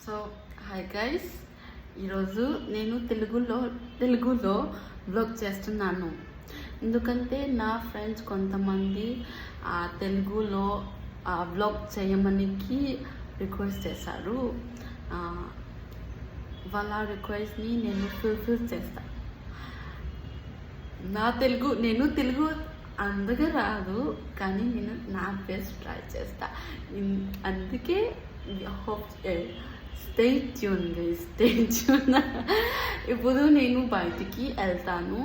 So hi guys, ఈరోజు నేను తెలుగులో బ్లాగ్ చేస్తున్నాను. ఎందుకంటే నా ఫ్రెండ్స్ కొంతమంది తెలుగులో బ్లాగ్ చేయమనికి రిక్వెస్ట్ చేశారు. వాళ్ళ రిక్వెస్ట్ని నేను ఫుల్ఫిల్ చేస్తాను. నేను తెలుగు అందగా రాదు, కానీ నేను నా బెస్ట్ ట్రై చేస్తా. అందుకే hope stay tune guys, stay tune. ఇప్పుడు నేను బయటికి వెళ్తాను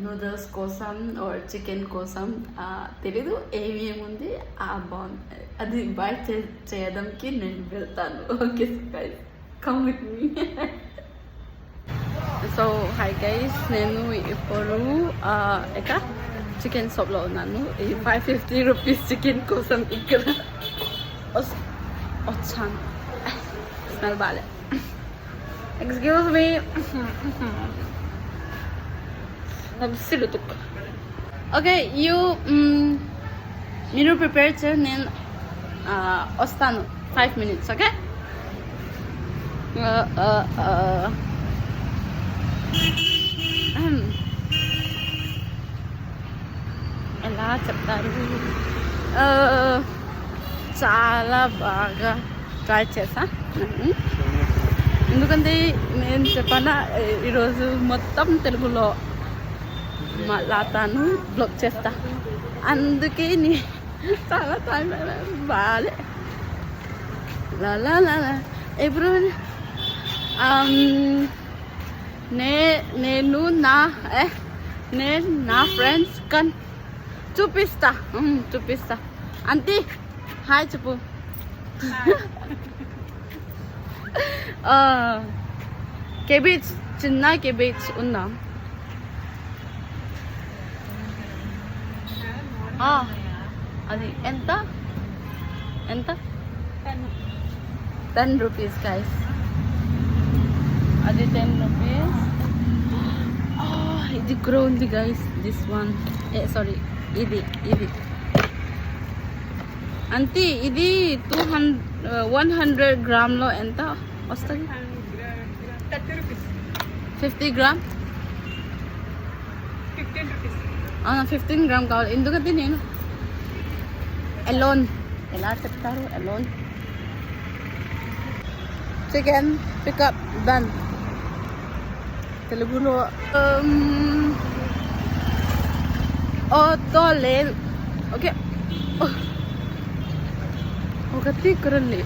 నూడిల్స్ కోసం ఆర్ చికెన్ కోసం. తెలీదు ఏమేముంది అది బై చేయడానికి నేను వెళ్తాను. Okay guys, come with me. So hi guys, నేను ఇప్పుడు ఇక్కడ చికెన్ షాప్లో ఉన్నాను. ఈ 550 రూపీస్ చికెన్ కోసం ఇక్కడ వచ్చాను. స్మెల్ బాలే, ఎక్స్క్యూజ్ మీ. ఓకే, మీరు ప్రిపేర్ చేయండి, నేను వస్తాను 5 minutes. ఓకే, ఎలా చెప్తారు, చాలా బాగా ట్రై చేసా. ఎందుకంటే నేను చెప్పాను ఈరోజు మొత్తం తెలుగులో మాట్లాడతాను, బ్లాగ్ చేస్తా. అందుకే చాలా టైం బాలే. ఇప్పుడు నేను నా ఫ్రెండ్స్ కన్ చూపిస్తా. అంతే, హాయ్ చెప్పు. కేబేజ్, చిన్న కేబేజ్ ఉందా? అది ఎంత 10 రూపీస్ గైస్. అది 10 రూపీస్. ఇది కూడా ఉంది గైస్, దిస్ వన్. సారీ, ఇది అంతే. ఇది 100 గ్రామ్లో ఎంత వస్తుంది? 50 గ్రామ్, 15 గ్రామ్ కావాలి. ఎందుకంటే నేను ఎలోన్, ఎలా చెప్తారు, ఎలోన్. Chicken pickup done. తెలుగులో లేదు. ఓకే, ఒకటి ఇక్కడ ఉంది.